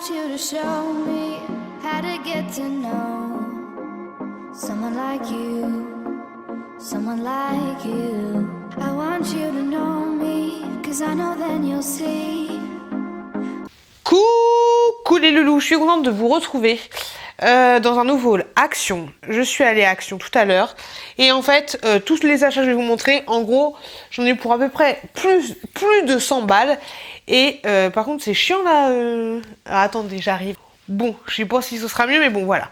want you to show me how to get to know someone like you, someone like you. I want you to know me, 'cause I know then you'll see. Coucou les loulous, je suis contente de vous retrouver dans un nouveau haul Action. Je suis allée à Action tout à l'heure et en fait tous les achats que je vais vous montrer, en gros j'en ai pour à peu près plus de 100 balles et par contre c'est chiant là. Attendez, j'arrive. Bon, je sais pas si ce sera mieux, mais bon, voilà.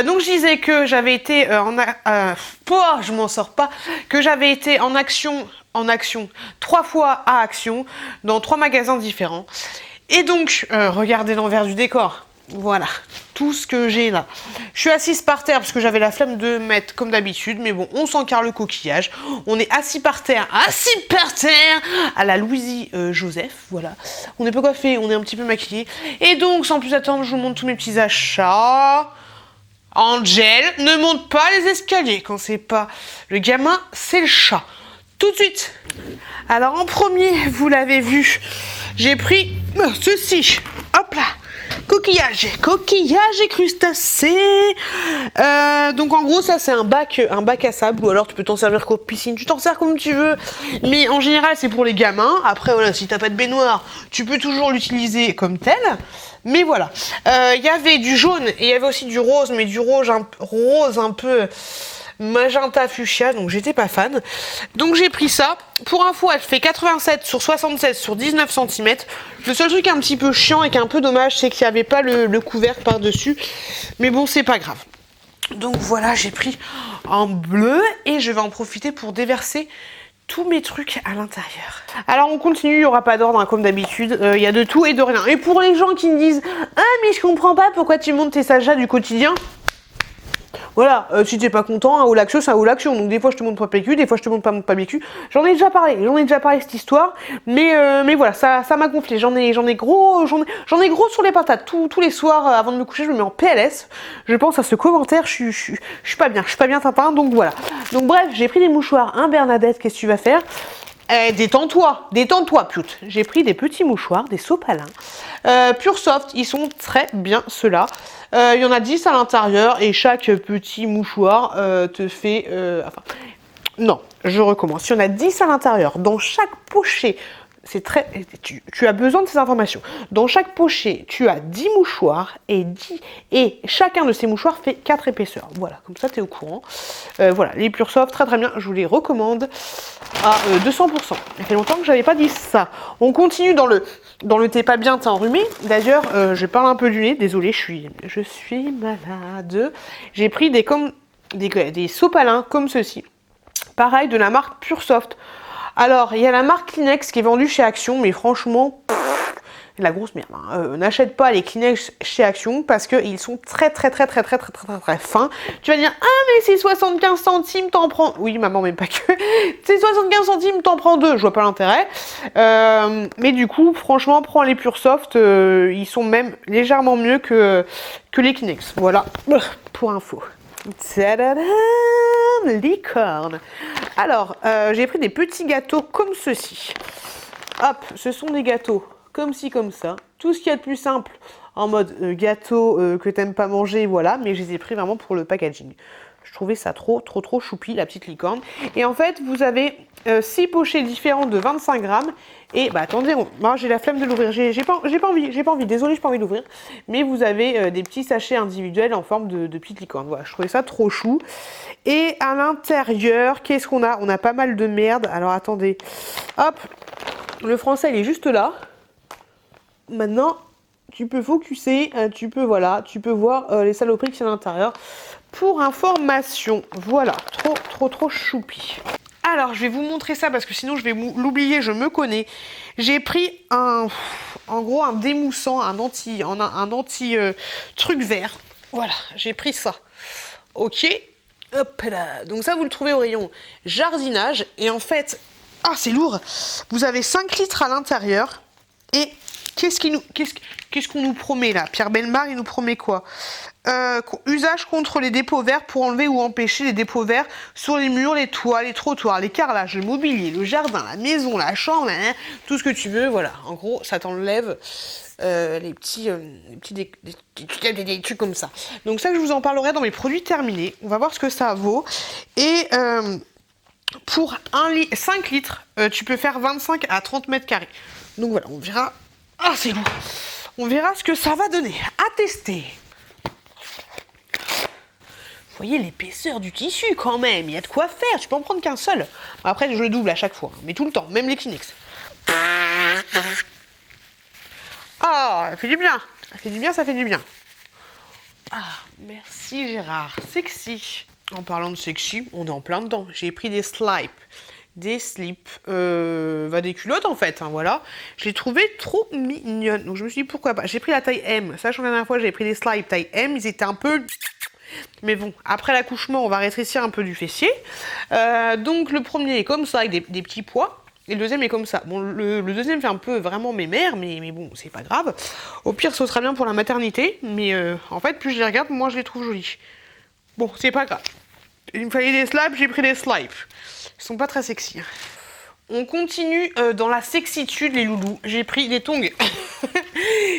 Donc, je disais que j'avais été je m'en sors pas. Que j'avais été en action 3 fois à Action, dans 3 magasins différents. Et donc, regardez l'envers du décor. Voilà, tout ce que j'ai là. Je suis assise par terre parce que j'avais la flemme de mettre comme d'habitude. Mais bon, on s'encarre le coquillage. On est assis par terre, à la Louisie Joseph. Voilà, on n'est pas coiffé, on est un petit peu maquillé. Et donc, sans plus attendre, je vous montre tous mes petits achats. Angel, ne monte pas les escaliers quand c'est pas le gamin, c'est le chat. Tout de suite. Alors, en premier, vous l'avez vu, j'ai pris ceci. Hop là. Coquillage et crustacés. Donc en gros ça c'est un bac à sable, ou alors tu peux t'en servir qu'aux piscines, tu t'en sers comme tu veux, mais en général c'est pour les gamins. Après voilà, si t'as pas de baignoire tu peux toujours l'utiliser comme tel, mais voilà. Il y avait du jaune et il y avait aussi du rose, mais du rose un peu magenta fuchsia, donc j'étais pas fan. Donc j'ai pris ça. Pour info, elle fait 87 sur 76 sur 19 cm. Le seul truc un petit peu chiant et qui est un peu dommage, c'est qu'il n'y avait pas le couvercle par-dessus. Mais bon, c'est pas grave. Donc voilà, j'ai pris en bleu et je vais en profiter pour déverser tous mes trucs à l'intérieur. Alors on continue, il n'y aura pas d'ordre hein, comme d'habitude, il y a de tout et de rien. Et pour les gens qui me disent « Ah mais je comprends pas pourquoi tu montes tes achats du quotidien ?» Voilà, si t'es pas content, un haul Action, c'est un haul Action. Donc des fois je te montre pas PQ, des fois je te montre pas PQ. J'en ai déjà parlé cette histoire, mais voilà, ça m'a gonflé. J'en ai gros sur les patates. Tous les soirs avant de me coucher, je me mets en PLS. Je pense à ce commentaire, je suis pas bien Tintin, donc voilà. Donc bref, j'ai pris des mouchoirs, hein Bernadette, qu'est-ce que tu vas faire? Détends-toi, pute. J'ai pris des petits mouchoirs, des sopalins. Pure Soft, ils sont très bien ceux-là. Il y en a 10 à l'intérieur et chaque petit mouchoir te fait... non, je recommence. Il y en a 10 à l'intérieur. Dans chaque pochette, c'est très... Tu as besoin de ces informations. Dans chaque pochette, tu as 10 mouchoirs et chacun de ces mouchoirs fait 4 épaisseurs. Voilà, comme ça tu es au courant. Voilà, les Pure Soft, très très bien. Je vous les recommande à 200%. Il fait longtemps que j'avais pas dit ça. On continue dans le t'es pas bien, t'es enrhumé. D'ailleurs, je parle un peu du nez. Désolée, je suis malade. J'ai pris des sopalins comme ceci. Pareil, de la marque Pure Soft. Alors, il y a la marque Kleenex qui est vendue chez Action, mais franchement, la grosse merde. Hein. N'achète pas les Kleenex chez Action parce qu'ils sont très fins. Tu vas dire, ah mais c'est 75 centimes, t'en prends... Oui maman, mais pas que. C'est 75 centimes, t'en prends 2. Je vois pas l'intérêt. Mais du coup, franchement, prends les Pure Soft. Ils sont même légèrement mieux que les Kleenex. Voilà, pour info. Tadadam, licorne. Alors, j'ai pris des petits gâteaux comme ceci. Hop, ce sont des gâteaux comme ci, comme ça. Tout ce qu'il y a de plus simple en mode gâteau que t'aimes pas manger, voilà. Mais je les ai pris vraiment pour le packaging. Je trouvais ça trop choupi, la petite licorne. Et en fait, vous avez 6 pochettes différentes de 25 grammes. Et bah attendez, moi j'ai la flemme de l'ouvrir. J'ai pas envie. Désolée, j'ai pas envie d'ouvrir. Mais vous avez des petits sachets individuels en forme de petites licornes. Voilà, je trouvais ça trop chou. Et à l'intérieur, qu'est-ce qu'on a? On a pas mal de merde. Alors attendez. Hop, le français, il est juste là. Maintenant, tu peux focuser, tu peux voir les saloperies qui sont à l'intérieur. Pour information, voilà, trop choupi. Alors, je vais vous montrer ça parce que sinon je vais l'oublier, je me connais. J'ai pris en gros un démoussant, un anti truc vert. Voilà, j'ai pris ça. Ok, hop là. Donc ça, vous le trouvez au rayon jardinage. Et en fait, c'est lourd. Vous avez 5 litres à l'intérieur. Et qu'est-ce qu'on nous promet là? Pierre Bellemare, il nous promet quoi? Usage contre les dépôts verts pour enlever ou empêcher les dépôts verts sur les murs, les toits, les trottoirs, les carrelages, le mobilier, le jardin, la maison, la chambre, tout ce que tu veux. Voilà, en gros, ça t'enlève des trucs comme ça. Donc ça, je vous en parlerai dans mes produits terminés. On va voir ce que ça vaut. Et pour 5 litres, tu peux faire 25 à 30 mètres carrés. Donc voilà, on verra. Ah, c'est lourd. On verra ce que ça va donner. À tester. Vous voyez l'épaisseur du tissu quand même. Il y a de quoi faire. Tu peux en prendre qu'un seul. Après, je le double à chaque fois. Mais tout le temps, même les Kleenex. Ah, ça fait du bien. Ça fait du bien, ça fait du bien. Ah, merci Gérard. Sexy. En parlant de sexy, on est en plein dedans. J'ai pris des slips. Des slips. Des culottes en fait, hein, voilà. Je les trouvais trop mignonnes. Donc je me suis dit pourquoi pas. J'ai pris la taille M. Sachant que la dernière fois, j'ai pris des slips taille M. Ils étaient un peu... Mais bon, après l'accouchement, on va rétrécir un peu du fessier. Donc le premier est comme ça, avec des petits pois. Et le deuxième est comme ça. Bon, le deuxième fait un peu vraiment mémère, mais bon, c'est pas grave. Au pire, ce sera bien pour la maternité. Mais en fait, plus je les regarde, moins je les trouve jolis. Bon, c'est pas grave. Il me fallait des slips, j'ai pris des slips. Ils sont pas très sexy. On continue dans la sexitude, les loulous. J'ai pris des tongs.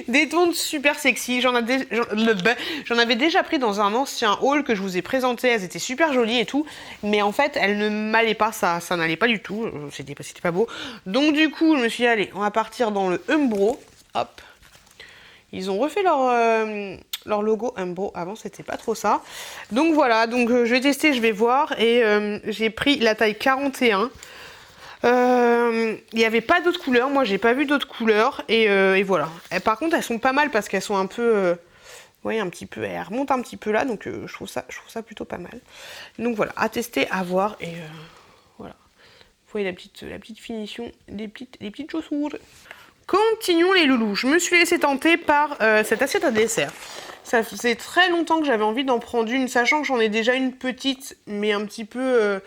Des tongs super sexy. J'en avais déjà pris dans un ancien haul que je vous ai présenté. Elles étaient super jolies et tout. Mais en fait, elles ne m'allaient pas. Ça n'allait pas du tout. C'était pas beau. Donc du coup, je me suis dit, allez, on va partir dans le Umbro. Hop. Ils ont refait leur logo Umbro. Avant, c'était pas trop ça. Donc voilà. Donc je vais tester, je vais voir. Et j'ai pris la taille 41. Il n'y avait pas d'autres couleurs, moi j'ai pas vu d'autres couleurs et voilà. Et par contre elles sont pas mal parce qu'elles sont un peu, ouais, un petit peu, elles remontent un petit peu là, donc je trouve ça plutôt pas mal. Donc voilà, à tester, à voir et voilà. Vous voyez la petite finition, les petites chaussures. Continuons les loulous. Je me suis laissée tenter par cette assiette à dessert. Ça faisait très longtemps que j'avais envie d'en prendre une, sachant que j'en ai déjà une petite, mais un petit peu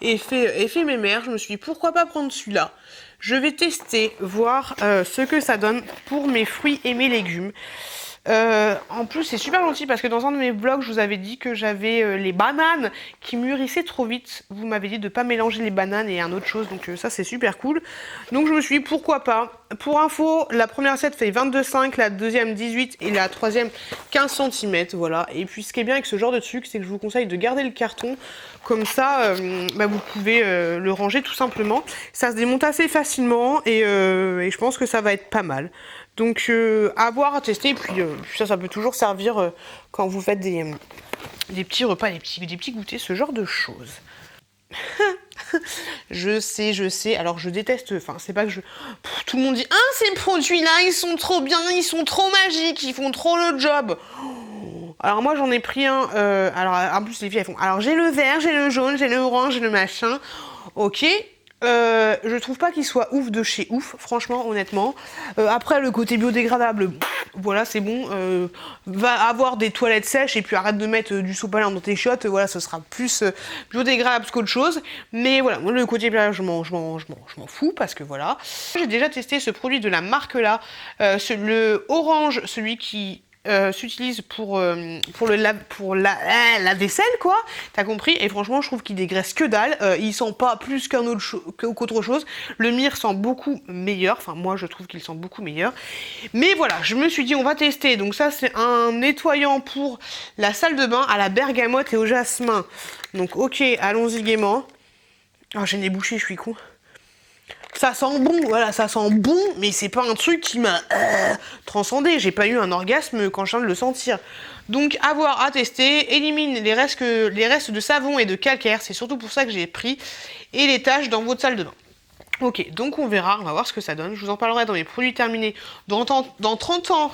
effet mémère. Je me suis dit, pourquoi pas prendre celui-là? Je vais tester, voir ce que ça donne pour mes fruits et mes légumes. En plus, c'est super gentil parce que dans un de mes vlogs, je vous avais dit que j'avais les bananes qui mûrissaient trop vite. Vous m'avez dit de ne pas mélanger les bananes et un autre chose, donc ça c'est super cool. Donc je me suis dit pourquoi pas. Pour info, la première assiette fait 22,5, la deuxième 18 et la troisième 15 cm, voilà. Et puis ce qui est bien avec ce genre de truc, c'est que je vous conseille de garder le carton, comme ça vous pouvez le ranger tout simplement. Ça se démonte assez facilement et je pense que ça va être pas mal. Donc à voir, à tester, et puis ça peut toujours servir quand vous faites des petits repas, des petits goûters, ce genre de choses. Je sais, alors je déteste, enfin c'est pas que je... tout le monde dit « Ah, ces produits-là, ils sont trop bien, ils sont trop magiques, ils font trop le job !» Alors moi j'en ai pris un, alors en plus les filles elles font « Alors j'ai le vert, j'ai le jaune, j'ai le orange, j'ai le machin, ok ». Je trouve pas qu'il soit ouf de chez ouf, franchement, honnêtement. Après, le côté biodégradable, voilà, c'est bon. Va avoir des toilettes sèches et puis arrête de mettre du sopalin dans tes chiottes. Voilà, ce sera plus biodégradable qu'autre chose. Mais voilà, moi, le côté je m'en fous parce que voilà. J'ai déjà testé ce produit de la marque là, le orange, celui qui s'utilise pour la vaisselle, quoi. T'as compris? Et franchement, je trouve qu'il dégraisse que dalle. Il sent pas plus qu'autre chose. Le myrrhe sent beaucoup meilleur. Enfin, moi, je trouve qu'il sent beaucoup meilleur. Mais voilà, je me suis dit, on va tester. Donc ça, c'est un nettoyant pour la salle de bain à la bergamote et au jasmin. Donc, ok, allons-y gaiement. Oh, j'ai les bouchées, je suis con. Ça sent bon, voilà, ça sent bon, mais c'est pas un truc qui m'a transcendé. J'ai pas eu un orgasme quand je viens de le sentir. Donc, à voir, à tester. Élimine les restes de savon et de calcaire. C'est surtout pour ça que j'ai pris. Et les taches dans votre salle de bain. Ok, donc on verra, on va voir ce que ça donne. Je vous en parlerai dans mes produits terminés dans 30 ans,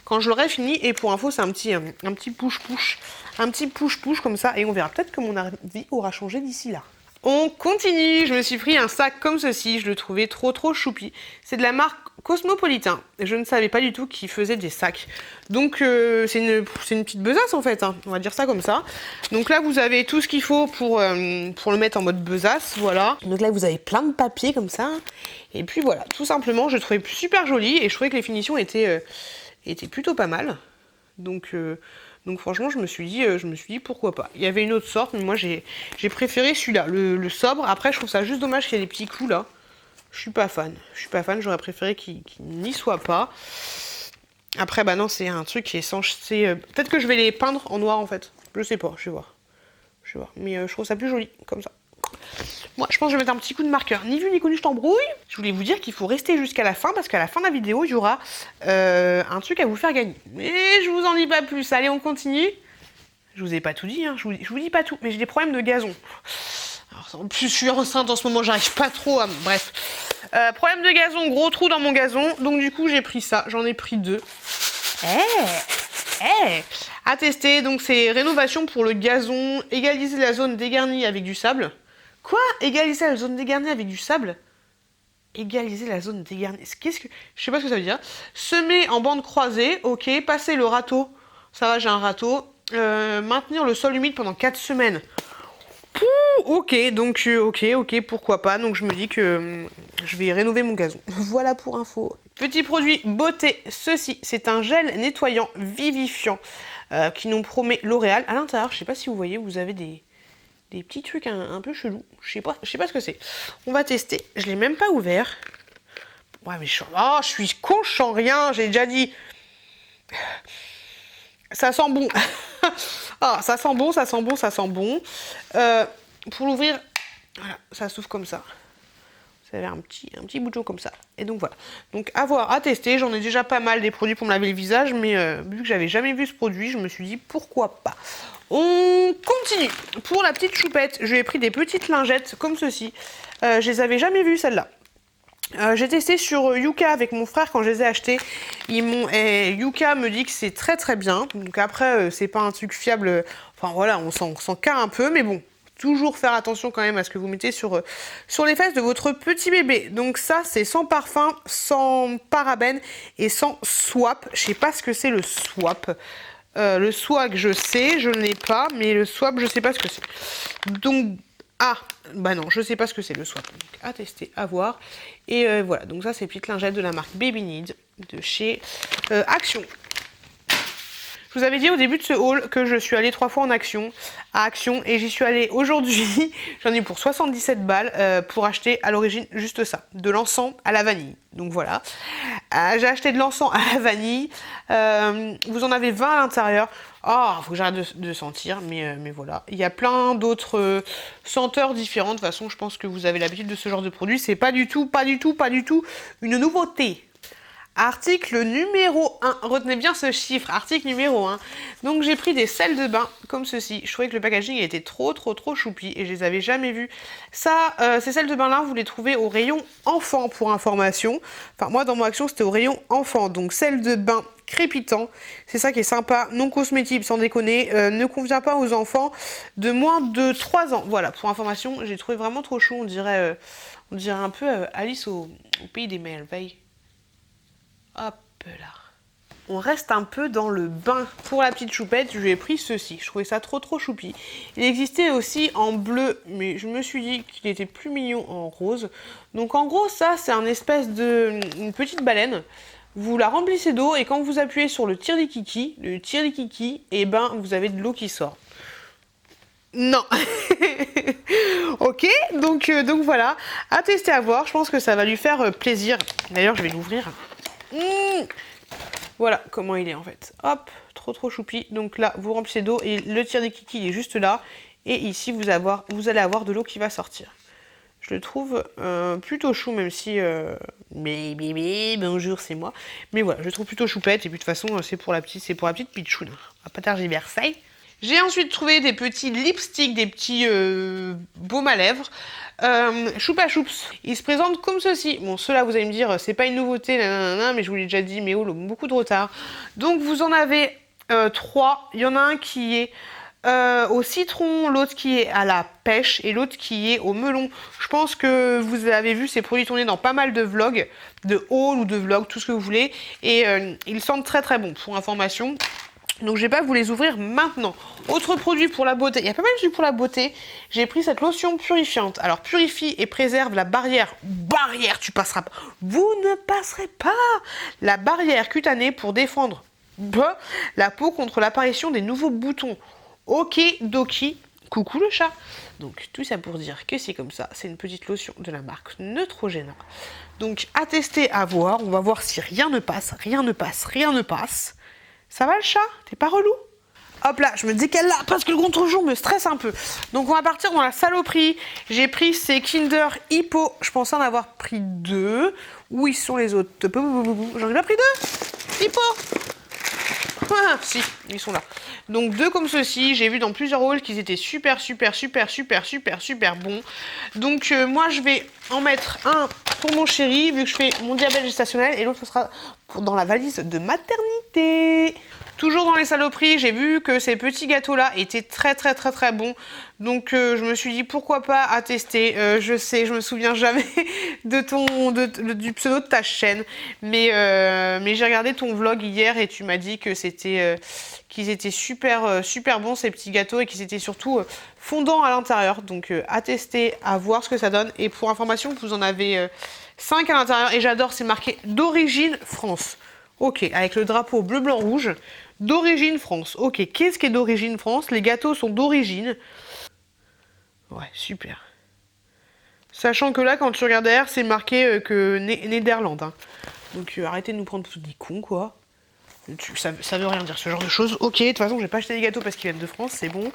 quand je l'aurai fini. Et pour info, c'est un petit push-push. Un petit push-push comme ça. Et on verra peut-être que mon avis aura changé d'ici là. On continue, je me suis pris un sac comme ceci, je le trouvais trop choupi. C'est de la marque Cosmopolitan. Je ne savais pas du tout qu'ils faisaient des sacs. Donc c'est une petite besace en fait, hein. On va dire ça comme ça. Donc là vous avez tout ce qu'il faut pour le mettre en mode besace, voilà. Donc là vous avez plein de papier comme ça. Et puis voilà, tout simplement je le trouvais super joli et je trouvais que les finitions étaient plutôt pas mal. Donc franchement, je me suis dit pourquoi pas. Il y avait une autre sorte, mais moi j'ai préféré celui-là, le sobre. Après, je trouve ça juste dommage qu'il y ait des petits clous là. Je suis pas fan. J'aurais préféré qu'il n'y soit pas. Après, bah non, c'est un truc qui est censé... Peut-être que je vais les peindre en noir, en fait. Je sais pas, je vais voir. Mais je trouve ça plus joli, comme ça. Moi, je pense que je vais mettre un petit coup de marqueur. Ni vu ni connu, je t'embrouille. Je voulais vous dire qu'il faut rester jusqu'à la fin, parce qu'à la fin de la vidéo, il y aura un truc à vous faire gagner. Mais je vous en dis pas plus. Allez, on continue. Je vous ai pas tout dit, hein. Je vous dis pas tout. Mais j'ai des problèmes de gazon. Alors, en plus, je suis enceinte en ce moment, j'arrive pas trop à... Bref. Problème de gazon, gros trou dans mon gazon. Donc du coup, j'ai pris ça. J'en ai pris 2. À tester. Donc c'est rénovation pour le gazon. Égaliser la zone dégarnie avec du sable. Quoi? Égaliser la zone dégarnie avec du sable? Égaliser la zone dégarnie. Qu'est-ce que... Je sais pas ce que ça veut dire. Semer en bande croisée. Ok. Passer le râteau. Ça va, j'ai un râteau. Maintenir le sol humide pendant 4 semaines. Ok, donc ok, pourquoi pas. Donc je me dis que je vais rénover mon gazon. Voilà pour info. Petit produit beauté, ceci, c'est un gel nettoyant vivifiant qui nous promet L'Oréal. À l'intérieur, je sais pas si vous voyez, vous avez des petits trucs un peu chelous. Je sais pas ce que c'est. On va tester. Je l'ai même pas ouvert. Ouais, mais je suis con, je sens rien. J'ai déjà dit. Ça sent bon. Ah, ça sent bon. Pour l'ouvrir, voilà, ça s'ouvre comme ça. Vous avez un petit bouton comme ça. Et donc voilà. Donc à tester. J'en ai déjà pas mal des produits pour me laver le visage, mais vu que j'avais jamais vu ce produit, je me suis dit pourquoi pas. On continue. Pour la petite choupette, je lui ai pris des petites lingettes comme ceci. Je les avais jamais vues celles-là. J'ai testé sur Yuka avec mon frère quand je les ai achetés. Yuka me dit que c'est très très bien. Donc après, c'est pas un truc fiable. Enfin voilà, on s'en carre un peu, mais bon. Toujours faire attention quand même à ce que vous mettez sur les fesses de votre petit bébé. Donc ça, c'est sans parfum, sans parabènes et sans swap. Je sais pas ce que c'est le swap. Le swag, je sais, je ne l'ai pas, mais le swap, je sais pas ce que c'est. Donc, bah non, je sais pas ce que c'est le swap. Donc, à tester, à voir. Et voilà, donc ça, c'est petites lingettes de la marque Baby Need de chez Action. Je vous avais dit au début de ce haul que je suis allée 3 fois à Action et j'y suis allée aujourd'hui. J'en ai eu pour 77 balles pour acheter à l'origine juste ça, de l'encens à la vanille. Donc voilà, j'ai acheté de l'encens à la vanille. Vous en avez 20 à l'intérieur. Oh, faut que j'arrête de sentir, mais voilà. Il y a plein d'autres senteurs différentes. De toute façon, je pense que vous avez l'habitude de ce genre de produit. C'est pas du tout une nouveauté. Article numéro 1. Retenez bien ce chiffre. Article numéro 1. Donc j'ai pris des sels de bain comme ceci. Je trouvais que le packaging était trop choupi et je les avais jamais vus. Ça, ces sels de bain là, vous les trouvez au rayon enfant pour information. Enfin moi dans mon Action c'était au rayon enfant. Donc sel de bain crépitant. C'est ça qui est sympa. Non cosmétique sans déconner. Ne convient pas aux enfants de moins de 3 ans. Voilà, pour information, j'ai trouvé vraiment trop chaud. On dirait un peu Alice au pays des merveilles. Hop là. On reste un peu dans le bain. Pour la petite choupette, je lui ai pris ceci. Je trouvais ça trop choupi. Il existait aussi en bleu, mais je me suis dit qu'il était plus mignon en rose. Donc en gros, ça, c'est une une petite baleine. Vous la remplissez d'eau et quand vous appuyez sur le tire-li-kiki, et ben vous avez de l'eau qui sort. Non. Ok, donc voilà. À tester, à voir. Je pense que ça va lui faire plaisir. D'ailleurs, je vais l'ouvrir. Voilà comment il est en fait. Hop, trop choupi. Donc là, vous remplissez d'eau et le tire-li-kiki il est juste là. Et ici, vous allez avoir de l'eau qui va sortir. Je le trouve plutôt chou, même si... bonjour, c'est moi. Mais voilà, je le trouve plutôt choupette. Et puis de toute façon, c'est pour la petite pitchoune. On va pas tergiverser. J'ai ensuite trouvé des petits lipsticks, des petits baumes à lèvres. Choupa Choups. Ils se présentent comme ceci. Bon, ceux-là, vous allez me dire, c'est pas une nouveauté, mais je vous l'ai déjà dit, mais oh, beaucoup de retard. Donc, vous en avez 3. Il y en a un qui est au citron, l'autre qui est à la pêche et l'autre qui est au melon. Je pense que vous avez vu ces produits tournés dans pas mal de vlogs, de haul ou de vlogs, tout ce que vous voulez. Et ils sentent très bon, pour information. Donc je vais pas vous les ouvrir maintenant. Autre produit pour la beauté. Il y a pas mal de trucs pour la beauté. J'ai pris cette lotion purifiante. Alors purifie et préserve la barrière. Tu passeras pas. Vous ne passerez pas la barrière cutanée pour défendre la peau contre l'apparition des nouveaux boutons. Ok, Doki. Coucou le chat. Donc tout ça pour dire que c'est comme ça. C'est une petite lotion de la marque Neutrogena. Donc à tester, à voir. On va voir si rien ne passe, rien ne passe, rien ne passe. Ça va le chat? T'es pas relou? Hop là, je me décale là parce que le contre-jour me stresse un peu. Donc on va partir dans la saloperie. J'ai pris ces Kinder Hippo. Je pensais en avoir pris 2. Où ils sont les autres? J'en ai pas pris 2? Hippo! Ah, si, ils sont là. Donc 2 comme ceci. J'ai vu dans plusieurs hauls qu'ils étaient super bons. Donc moi je vais en mettre un pour mon chéri vu que je fais mon diabète gestationnel et l'autre ce sera dans la valise de maternité. Toujours dans les saloperies, j'ai vu que ces petits gâteaux-là étaient très bons. Donc je me suis dit pourquoi pas à tester. Je sais, je me souviens jamais du pseudo de ta chaîne. Mais j'ai regardé ton vlog hier et tu m'as dit que qu'ils étaient super bons ces petits gâteaux et qu'ils étaient surtout fondants à l'intérieur. Donc à tester, à voir ce que ça donne. Et pour information, vous en avez 5 à l'intérieur. Et j'adore, c'est marqué d'origine France. Ok, avec le drapeau bleu, blanc, rouge. D'origine France. Ok, qu'est-ce qui est d'origine France? Les gâteaux sont d'origine. Ouais, super. Sachant que là, quand tu regardes derrière, c'est marqué que Néderlande. Hein. Donc arrêtez de nous prendre pour des cons, quoi. Ça veut rien dire, ce genre de choses. Ok, de toute façon, j'ai pas acheté des gâteaux parce qu'ils viennent de France, c'est bon.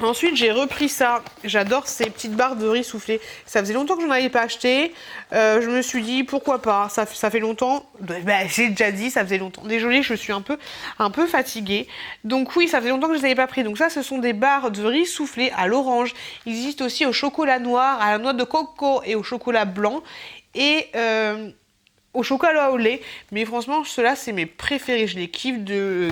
Ensuite, j'ai repris ça. J'adore ces petites barres de riz soufflé. Ça faisait longtemps que je n'en avais pas acheté. Je me suis dit, pourquoi pas. Ça fait longtemps. Bah, j'ai déjà dit, ça faisait longtemps. Désolée, je suis un peu fatiguée. Donc oui, ça faisait longtemps que je ne les avais pas pris. Donc ça, ce sont des barres de riz soufflé à l'orange. Ils existent aussi au chocolat noir, à la noix de coco et au chocolat blanc. Et au chocolat au lait. Mais franchement, ceux-là, c'est mes préférés. Je les kiffe de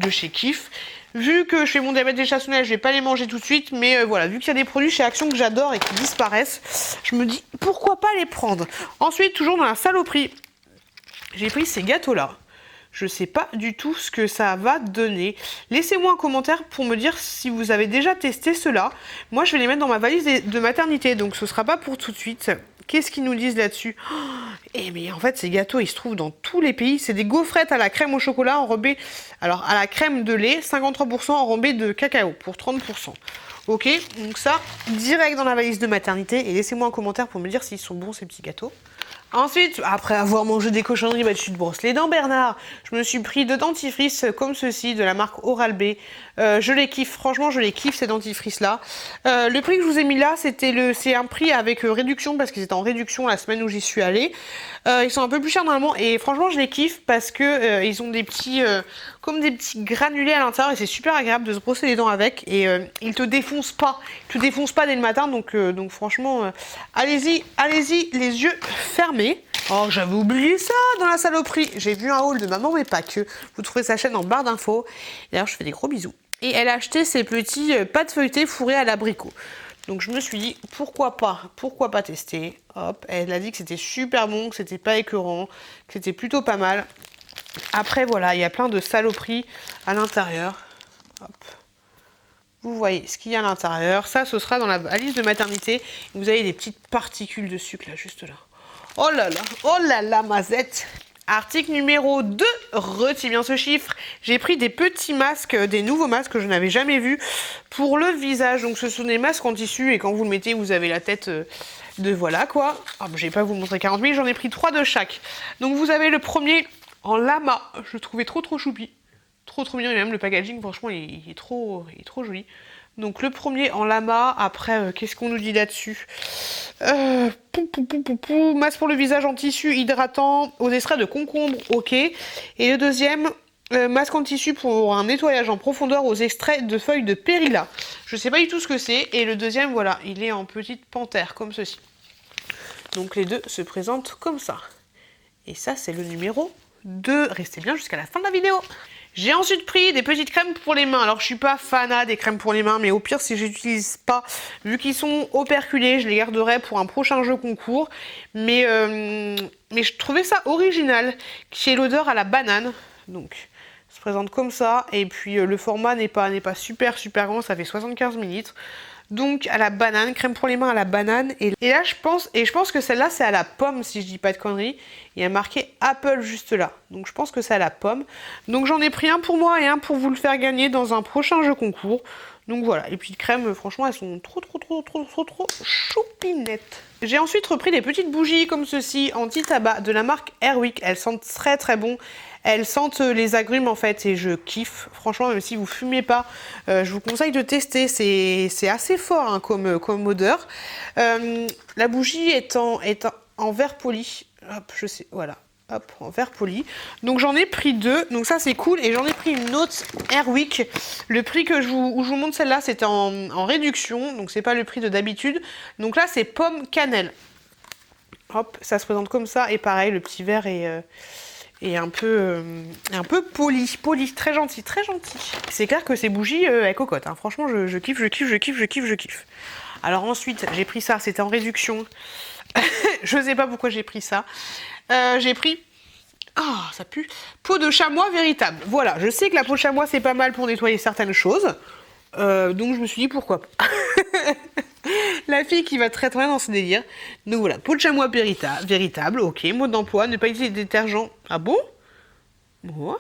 chez Kif. Vu que je fais mon diabète gestationnel, je vais pas les manger tout de suite, mais voilà, vu qu'il y a des produits chez Action que j'adore et qui disparaissent, je me dis pourquoi pas les prendre. Ensuite, toujours dans la saloperie, j'ai pris ces gâteaux-là. Je sais pas du tout ce que ça va donner. Laissez-moi un commentaire pour me dire si vous avez déjà testé cela. Moi, je vais les mettre dans ma valise de maternité, donc ce sera pas pour tout de suite. Qu'est-ce qu'ils nous disent là-dessus? Eh mais en fait, ces gâteaux, ils se trouvent dans tous les pays. C'est des gaufrettes à la crème au chocolat enrobées, alors à la crème de lait, 53% enrobées de cacao pour 30%. Ok, donc ça, direct dans la valise de maternité. Et laissez-moi un commentaire pour me dire s'ils sont bons, ces petits gâteaux. Ensuite, après avoir mangé des cochonneries, bah, tu te brosses les dents, Bernard. Je me suis pris 2 dentifrices comme ceci de la marque Oral-B. Je les kiffe, franchement, je les kiffe ces dentifrices-là. Le prix que je vous ai mis là, c'est un prix avec réduction parce qu'ils étaient en réduction la semaine où j'y suis allée. Ils sont un peu plus chers normalement et franchement, je les kiffe parce que ils ont des petits, comme des petits granulés à l'intérieur et c'est super agréable de se brosser les dents avec et ils te défoncent pas. Ils te défoncent pas dès le matin, donc franchement, allez-y, les yeux fermés. Oh, j'avais oublié ça dans la saloperie. J'ai vu un haul de maman, mais pas que. Vous trouverez sa chaîne en barre d'infos. D'ailleurs, je fais des gros bisous. Et elle a acheté ces petits pâtes feuilletées fourrés à l'abricot. Donc je me suis dit, pourquoi pas tester. Hop, elle a dit que c'était super bon, que c'était pas écœurant, que c'était plutôt pas mal. Après, voilà, il y a plein de saloperies à l'intérieur. Hop. Vous voyez ce qu'il y a à l'intérieur. Ça, ce sera dans la valise de maternité. Vous avez des petites particules de sucre, là, juste là. Oh là là, mazette. Article numéro 2, retiens bien ce chiffre. J'ai pris des petits masques, des nouveaux masques que je n'avais jamais vus pour le visage. Donc ce sont des masques en tissu et quand vous le mettez, vous avez la tête de voilà quoi. Oh, je vais pas vous montrer 40 000, j'en ai pris 3 de chaque. Donc vous avez le premier en lama. Je le trouvais trop choupi. Trop mignon et même le packaging, franchement, il est trop joli. Donc le premier en lama, après, qu'est-ce qu'on nous dit là-dessus? Masque pour le visage en tissu hydratant aux extraits de concombre, ok. Et le deuxième, masque en tissu pour un nettoyage en profondeur aux extraits de feuilles de périlla. Je sais pas du tout ce que c'est. Et le deuxième, voilà, il est en petite panthère, comme ceci. Donc les deux se présentent comme ça. Et ça, c'est le numéro 2. Restez bien jusqu'à la fin de la vidéo. J'ai ensuite pris des petites crèmes pour les mains. Alors, je suis pas fanat des crèmes pour les mains, mais au pire, si je n'utilise pas, vu qu'ils sont operculés, je les garderai pour un prochain jeu concours. Mais je trouvais ça original, qui est l'odeur à la banane. Donc, ça se présente comme ça. Et puis, le format n'est pas super grand, ça fait 75 ml. Donc à la banane, crème pour les mains à la banane. Et là je pense que celle-là c'est à la pomme si je dis pas de conneries. Il y a marqué Apple juste là. Donc je pense que c'est à la pomme. Donc j'en ai pris un pour moi et un pour vous le faire gagner dans un prochain jeu concours. Donc voilà, les petites crèmes, franchement, elles sont trop choupinettes. J'ai ensuite repris des petites bougies comme ceci, anti-tabac, de la marque Airwick. Elles sentent très bon. Elles sentent les agrumes en fait et je kiffe. Franchement, même si vous fumez pas, je vous conseille de tester. C'est assez fort hein, comme odeur. La bougie est en verre poli. Hop, je sais, voilà. Hop, en verre poli. Donc j'en ai pris 2. Donc ça c'est cool. Et j'en ai pris une autre Airwick. Le prix où je vous montre celle-là, c'était en réduction. Donc c'est pas le prix de d'habitude. Donc là c'est pomme cannelle. Hop, ça se présente comme ça. Et pareil, le petit verre est un peu poli, très gentil. C'est clair que ces bougies, elles cocotent. Hein. Franchement, je kiffe. Alors ensuite, j'ai pris ça, c'était en réduction. Je sais pas pourquoi j'ai pris ça. J'ai pris... Ah, ça pue. Peau de chamois véritable. Voilà, je sais que la peau de chamois, c'est pas mal pour nettoyer certaines choses. Donc je me suis dit, pourquoi pas. La fille qui va très bien dans ce délire. Donc voilà, peau de chamois véritable, ok. Mode d'emploi, ne pas utiliser de détergent. Ah bon? Ouais.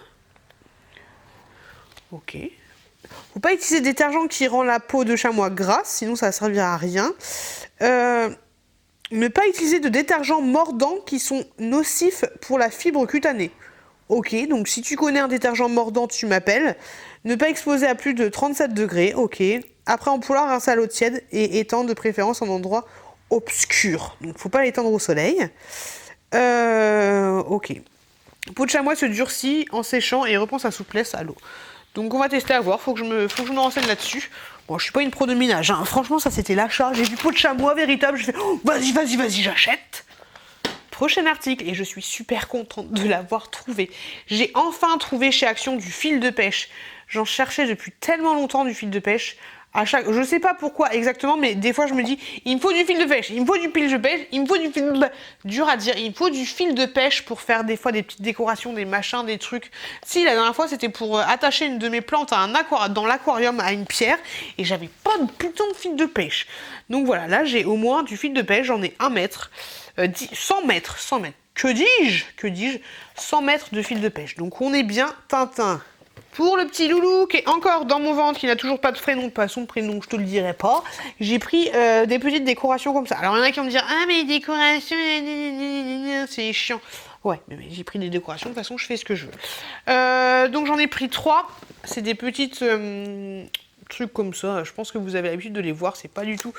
Ok. Faut pas utiliser de détergent qui rend la peau de chamois grasse, sinon ça ne servira à rien. Ne pas utiliser de détergents mordants qui sont nocifs pour la fibre cutanée. Ok, donc si tu connais un détergent mordant, tu m'appelles. Ne pas exposer à plus de 37 degrés, ok. Après emploi, rincer à l'eau tiède et étendre de préférence en endroit obscur. Donc faut pas l'étendre au soleil. Ok. Peau de chamois se durcit en séchant et reprend sa souplesse à l'eau. Donc on va tester à voir, faut que je me renseigne là-dessus. Bon, je suis pas une pro de minage, hein. Franchement ça c'était l'achat, j'ai vu peau de chamois véritable, je fais oh, vas-y, j'achète. Prochain article, et je suis super contente de l'avoir trouvé. J'ai enfin trouvé chez Action du fil de pêche. J'en cherchais depuis tellement longtemps du fil de pêche. Je sais pas pourquoi exactement, mais des fois je me dis, il me faut du fil de pêche, il me faut du fil de pêche, il me faut du fil de... Dur à dire, il me faut du fil de pêche pour faire des fois des petites décorations, des machins, des trucs. Si, la dernière fois c'était pour attacher une de mes plantes dans l'aquarium à une pierre, et j'avais pas de putain de fil de pêche. Donc voilà, là j'ai au moins du fil de pêche, j'en ai 1 mètre, 100 mètres. Que dis-je 100 mètres de fil de pêche. Donc on est bien Tintin. Pour le petit loulou qui est encore dans mon ventre, qui n'a toujours pas de prénom, de son prénom, je te le dirai pas, j'ai pris des petites décorations comme ça. Alors il y en a qui vont me dire, ah mais les décorations, c'est chiant. Ouais, mais j'ai pris des décorations, de toute façon je fais ce que je veux. Donc j'en ai pris 3, c'est des petites trucs comme ça, je pense que vous avez l'habitude de les voir, c'est pas du tout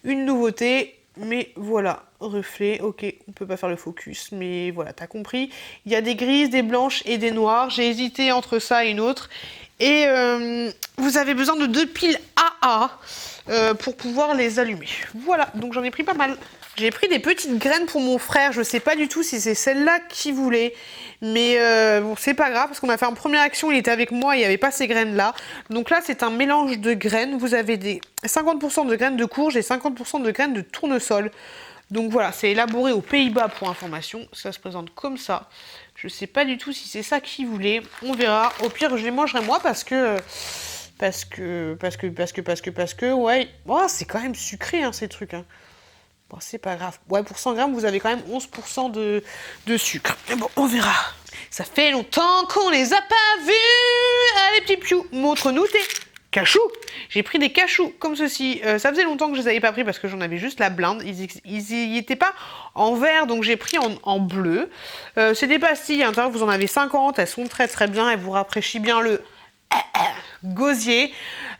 une nouveauté. Mais voilà, reflet, ok, on peut pas faire le focus, mais voilà, t'as compris. Il y a des grises, des blanches et des noires. J'ai hésité entre ça et une autre. Et vous avez besoin de 2 piles AA pour pouvoir les allumer. Voilà, donc j'en ai pris pas mal. J'ai pris des petites graines pour mon frère. Je sais pas du tout si c'est celle-là qu'il voulait. Mais bon, c'est pas grave parce qu'on a fait en première action, il était avec moi, il n'y avait pas ces graines-là. Donc là, c'est un mélange de graines. Vous avez des 50% de graines de courge et 50% de graines de tournesol. Donc voilà, c'est élaboré aux Pays-Bas pour information. Ça se présente comme ça. Je sais pas du tout si c'est ça qu'il voulait. On verra. Au pire, je les mangerai moi parce que ouais. Oh, c'est quand même sucré, hein, ces trucs, hein. Bon, c'est pas grave. Ouais, pour 100 grammes, vous avez quand même 11% de sucre. Mais bon, on verra. Ça fait longtemps qu'on les a pas vus. Allez, petits piou, montre-nous tes cachous. J'ai pris des cachous comme ceci. Ça faisait longtemps que je les avais pas pris parce que j'en avais juste la blinde. Ils y étaient pas en vert, donc j'ai pris en bleu. C'est des pastilles, à l'intérieur, vous en avez 50. Elles sont très bien. Elles vous rafraîchissent bien le gosier.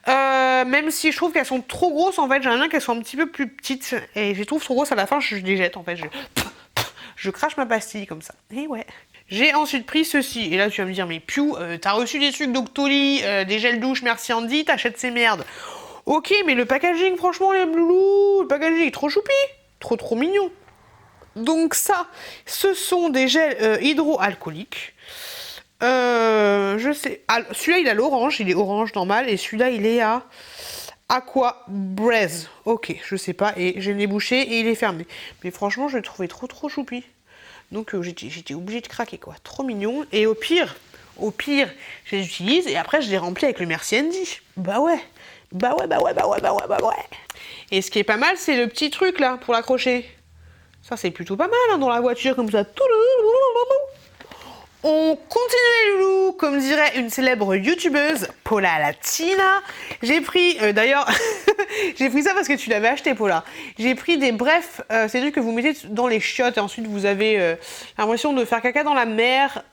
Même si je trouve qu'elles sont trop grosses, en fait, j'aimerais bien qu'elles soient un petit peu plus petites. Et je les trouve trop grosses à la fin, je les jette, en fait. Je crache ma pastille comme ça. Et ouais. J'ai ensuite pris ceci. Et là, tu vas me dire, mais Piou, t'as reçu des trucs d'Octoly, des gels douche, merci Andy, t'achètes ces merdes. Ok, mais le packaging, franchement, les loulous, le packaging est trop choupi. Trop mignon. Donc ça, ce sont des gels hydroalcooliques. Je sais. Ah, celui-là, il a l'orange, il est orange normal. Et celui-là, il est à Aqua Braise. Ok, je sais pas. Et j'ai le nez bouché et il est fermé. Mais franchement, je l'ai trouvé trop choupi. Donc j'étais obligée de craquer, quoi. Trop mignon. Et au pire, je les utilise et après, je les remplis avec le Merci Andy. Bah ouais. Et ce qui est pas mal, c'est le petit truc, là, pour l'accrocher. Ça, c'est plutôt pas mal, hein, dans la voiture, comme ça. On continue les loulous. comme dirait une célèbre youtubeuse, Paula Latina. J'ai pris, d'ailleurs, j'ai pris ça parce que tu l'avais acheté, Paula. J'ai pris des brefs, c'est des trucs que vous mettez dans les chiottes et ensuite vous avez l'impression de faire caca dans la mer,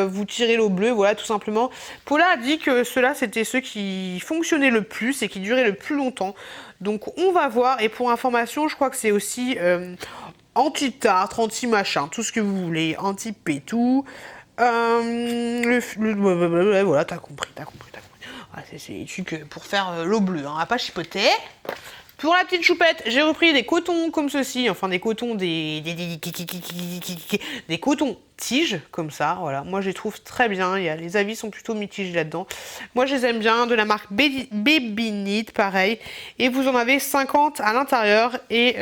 vous tirez l'eau bleue, voilà, tout simplement. Paula a dit que ceux-là, c'était ceux qui fonctionnaient le plus et qui duraient le plus longtemps. Donc on va voir, et pour information, je crois que c'est aussi anti-tartre, anti-machin, tout ce que vous voulez, anti-pétou. Voilà, t'as compris. Voilà, c'est des trucs pour faire l'eau bleue, hein, on va pas chipoter. Pour la petite choupette, j'ai repris des cotons comme ceci, enfin des cotons, des cotons tiges comme ça, voilà. Moi je les trouve très bien, les avis sont plutôt mitigés là-dedans. Moi je les aime bien, de la marque Baby Knit, pareil. Et vous en avez 50 à l'intérieur et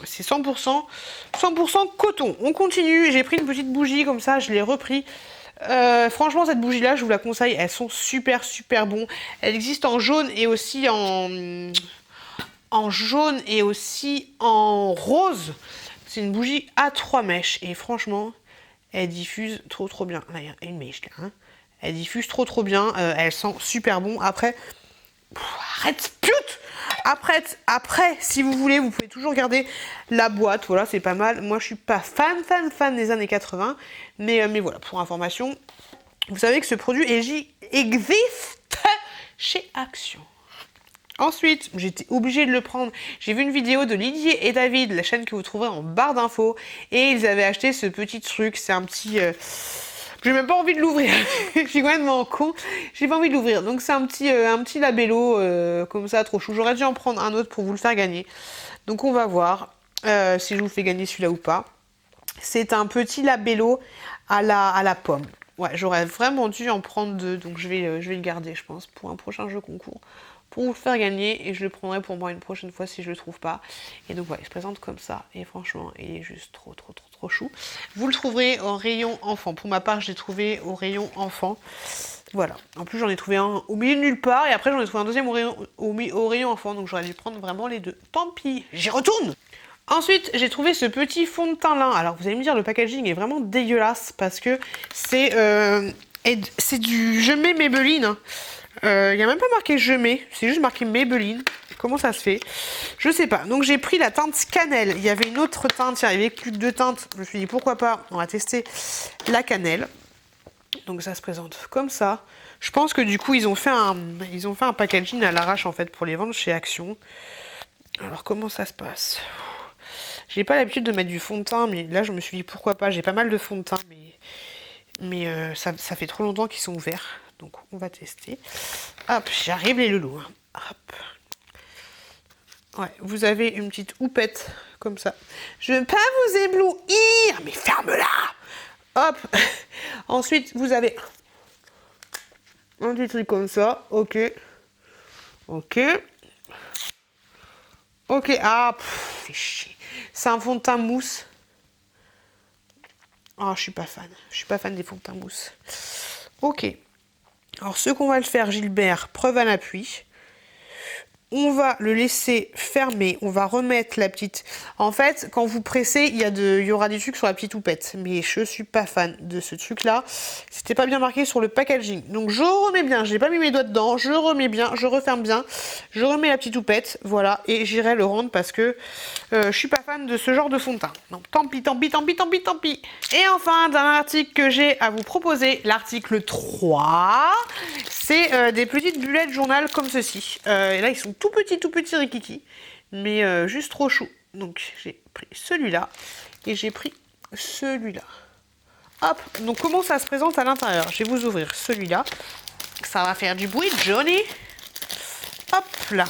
c'est 100% coton. On continue, j'ai pris une petite bougie comme ça, je l'ai repris. Franchement cette bougie là je vous la conseille, elles sont super bon. Elle existe en jaune et aussi en jaune et aussi en rose. C'est une bougie à 3 mèches et franchement elle diffuse trop bien. Là il y a une mèche là, hein. Elle diffuse trop bien, elle sent super bon. Après, arrête pute. Après, si vous voulez, vous pouvez toujours garder la boîte. Voilà, c'est pas mal. Moi, je suis pas fan des années 80. Mais voilà, pour information, vous savez que ce produit existe chez Action. Ensuite, j'étais obligée de le prendre. J'ai vu une vidéo de Lydie et David, la chaîne que vous trouverez en barre d'infos. Et ils avaient acheté ce petit truc. C'est un petit... J'ai même pas envie de l'ouvrir. Je suis complètement con. J'ai pas envie de l'ouvrir. Donc c'est un petit labello comme ça, trop chou. J'aurais dû en prendre un autre pour vous le faire gagner. Donc on va voir si je vous fais gagner celui-là ou pas. C'est un petit labello à la pomme. Ouais, j'aurais vraiment dû en prendre deux. Donc je vais le garder, je pense, pour un prochain jeu concours. Pour vous le faire gagner. Et je le prendrai pour moi une prochaine fois si je le trouve pas. Et donc voilà, il se présente comme ça. Et franchement, il est juste trop chou. Vous le trouverez au rayon enfant. Pour ma part, je l'ai trouvé au rayon enfant. Voilà. En plus, j'en ai trouvé un au milieu de nulle part. Et après, j'en ai trouvé un deuxième au rayon enfant. Donc, j'aurais dû prendre vraiment les deux. Tant pis, j'y retourne. Ensuite, j'ai trouvé ce petit fond de teint lin. Alors, vous allez me dire, le packaging est vraiment dégueulasse. Parce que c'est du Je mets Maybelline. Il n'y a même pas marqué Je mets. C'est juste marqué Maybelline. Comment ça se fait? Je sais pas. Donc j'ai pris la teinte cannelle. Il y avait une autre teinte, il y avait plus que 2 teintes. Je me suis dit pourquoi pas, on va tester la cannelle. Donc ça se présente comme ça. Je pense que du coup ils ont fait un packaging à l'arrache en fait pour les vendre chez Action. Alors comment ça se passe? J'ai pas l'habitude de mettre du fond de teint, mais là je me suis dit pourquoi pas. J'ai pas mal de fond de teint, mais ça fait trop longtemps qu'ils sont ouverts. Donc on va tester. Hop, j'arrive les loulous. Hein. Hop. Ouais, vous avez une petite houppette comme ça. Je ne veux pas vous éblouir, mais ferme-la. Hop. Ensuite, vous avez un petit truc comme ça. Ok. Ah, fais chier. C'est un fond de teint mousse. Ah, je suis pas fan. Je suis pas fan des fonds de teint mousse. Ok. Alors, ce qu'on va le faire, Gilbert, preuve à l'appui. On va le laisser fermer, on va remettre la petite... En fait, quand vous pressez, il y aura des trucs sur la petite houppette. Mais je suis pas fan de ce truc-là. C'était pas bien marqué sur le packaging. Donc je remets bien, j'ai pas mis mes doigts dedans. Je remets bien, je referme bien. Je remets la petite houppette, voilà. Et j'irai le rendre parce que je suis pas fan de ce genre de fond de teint. Donc tant pis. Et enfin, dernier article que j'ai à vous proposer, l'article 3. C'est des petites bullettes journal comme ceci. Et là, ils sont tout petits rikiki. Mais juste trop chou. Donc, j'ai pris celui-là. Et j'ai pris celui-là. Hop. Donc, comment ça se présente à l'intérieur? Je vais vous ouvrir celui-là. Ça va faire du bruit, Johnny. Hop là.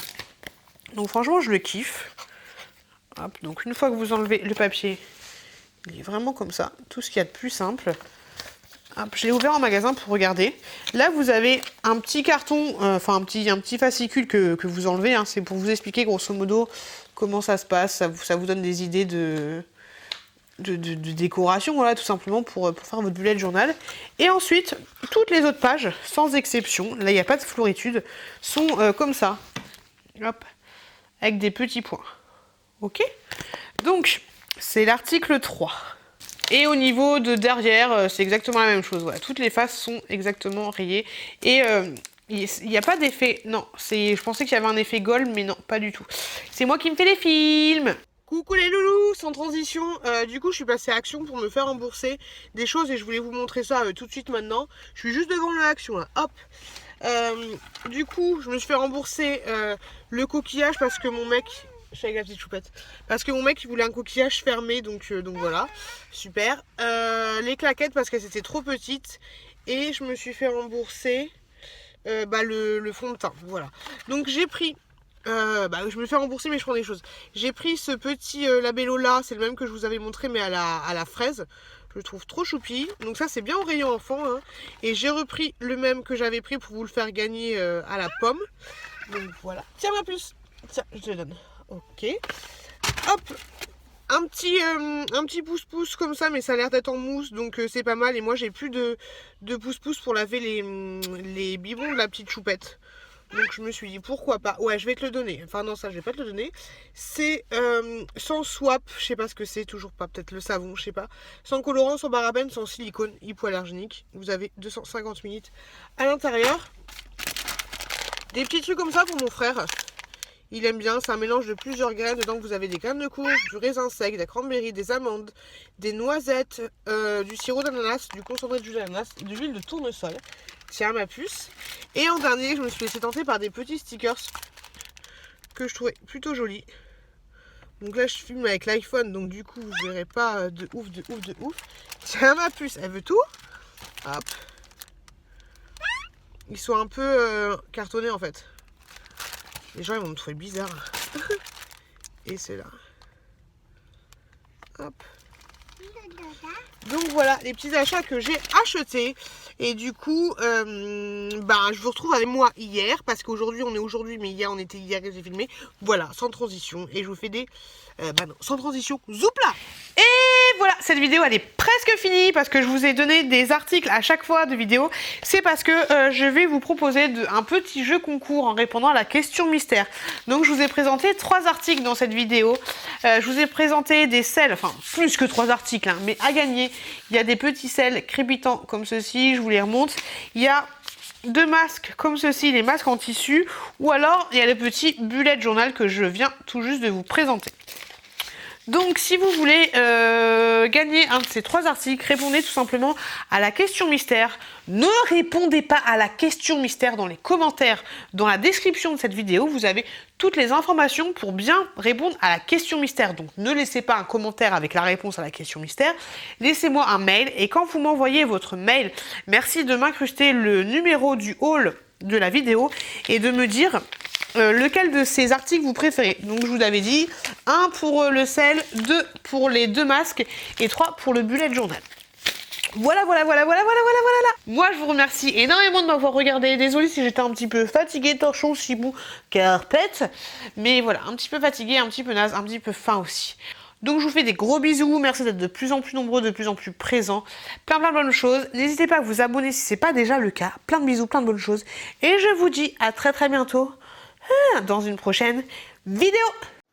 Donc, franchement, je le kiffe. Hop. Donc, une fois que vous enlevez le papier, il est vraiment comme ça. Tout ce qu'il y a de plus simple. Hop, je l'ai ouvert en magasin pour regarder. Là, vous avez un petit carton, enfin un petit fascicule que vous enlevez. Hein. C'est pour vous expliquer grosso modo comment ça se passe. Ça vous donne des idées de décoration, voilà, tout simplement pour faire votre bullet journal. Et ensuite, toutes les autres pages, sans exception, là il n'y a pas de flouritude, sont comme ça. Hop, avec des petits points. Ok? Donc, c'est l'article 3. Et au niveau de derrière, c'est exactement la même chose. Voilà, toutes les faces sont exactement rayées. Et il n'y a pas d'effet... Non, je pensais qu'il y avait un effet gold, mais non, pas du tout. C'est moi qui me fais les films. Coucou les loulous, sans transition. Du coup, je suis passée à Action pour me faire rembourser des choses et je voulais vous montrer ça tout de suite maintenant. Je suis juste devant le Action, là. Hop. Du coup, je me suis fait rembourser le coquillage parce que mon mec... Je suis avec la petite choupette. Parce que mon mec il voulait un coquillage fermé, donc voilà, super. Les claquettes parce qu'elles étaient trop petites. Et je me suis fait rembourser le fond de teint, voilà. Donc j'ai pris, je me fais rembourser mais je prends des choses. J'ai pris ce petit labello là, c'est le même que je vous avais montré mais à la fraise. Je le trouve trop choupi. Donc ça c'est bien au rayon enfant, hein. Et j'ai repris le même que j'avais pris pour vous le faire gagner à la pomme. Donc voilà. Tiens ma puce. Tiens, je te le donne. Ok. Hop. Un petit pouce-pouce comme ça, mais ça a l'air d'être en mousse, donc c'est pas mal. Et moi, j'ai plus de pouce-pouce pour laver les biberons de la petite choupette. Donc je me suis dit, pourquoi pas. Ouais, je vais te le donner. Enfin non, ça, je vais pas te le donner. C'est sans swap, je sais pas ce que c'est, toujours pas. Peut-être le savon, je sais pas. Sans colorant, sans parabène, sans silicone, hypoallergénique. Vous avez 250 ml à l'intérieur. Des petits trucs comme ça pour mon frère. Il aime bien, c'est un mélange de plusieurs graines. Dedans, vous avez des graines de courge, du raisin sec, des cranberries, des amandes, des noisettes, du sirop d'ananas, du concentré de jus d'ananas, de l'huile de tournesol. Tiens, ma puce. Et en dernier, je me suis laissé tenter par des petits stickers que je trouvais plutôt jolis. Donc là, je filme avec l'iPhone, donc du coup, vous verrez pas de ouf. Tiens, ma puce, elle veut tout. Hop. Ils sont un peu cartonnés, en fait. Les gens ils vont me trouver bizarre. Et c'est là. Hop. Donc voilà les petits achats que j'ai achetés. Et du coup, je vous retrouve avec moi hier. Parce qu'aujourd'hui on est aujourd'hui, mais hier on était hier que j'ai filmé. Voilà, sans transition. Et je vous fais des... sans transition, zoupla. Et voilà, cette vidéo elle est presque finie parce que je vous ai donné des articles à chaque fois de vidéo. C'est parce que je vais vous proposer un petit jeu concours en répondant à la question mystère. Donc je vous ai présenté 3 articles dans cette vidéo. Je vous ai présenté des sels, enfin plus que 3 articles, hein, mais à gagner. Il y a des petits sels crépitants comme ceci, je vous les remonte. Il y a 2 masques comme ceci, les masques en tissu. Ou alors il y a les petits bullet journal que je viens tout juste de vous présenter. Donc si vous voulez gagner un de ces 3 articles, répondez tout simplement à la question mystère. Ne répondez pas à la question mystère dans les commentaires, dans la description de cette vidéo. Vous avez toutes les informations pour bien répondre à la question mystère. Donc ne laissez pas un commentaire avec la réponse à la question mystère. Laissez-moi un mail et quand vous m'envoyez votre mail, merci de m'incruster le numéro du haul de la vidéo et de me dire... lequel de ces articles vous préférez. Donc je vous avais dit 1 pour le sel, 2 pour les 2 masques et 3 pour le bullet journal. Voilà. Moi je vous remercie énormément de m'avoir regardé. Désolée si j'étais un petit peu fatiguée, torchon, chibou, carpette. Mais voilà, un petit peu fatiguée, un petit peu naze, un petit peu faim aussi. Donc je vous fais des gros bisous, merci d'être de plus en plus nombreux, de plus en plus présents. Plein de bonnes choses. N'hésitez pas à vous abonner si ce n'est pas déjà le cas. Plein de bisous, plein de bonnes choses. Et je vous dis à très bientôt. Dans une prochaine vidéo.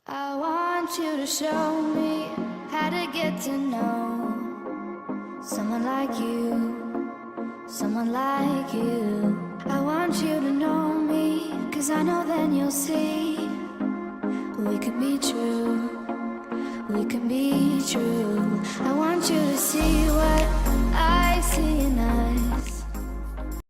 I want you to show me how to get to know someone like you, someone like you. I want you to know me, 'cause I know then you'll see we could be true, we can be true. I want you to see what I see in us.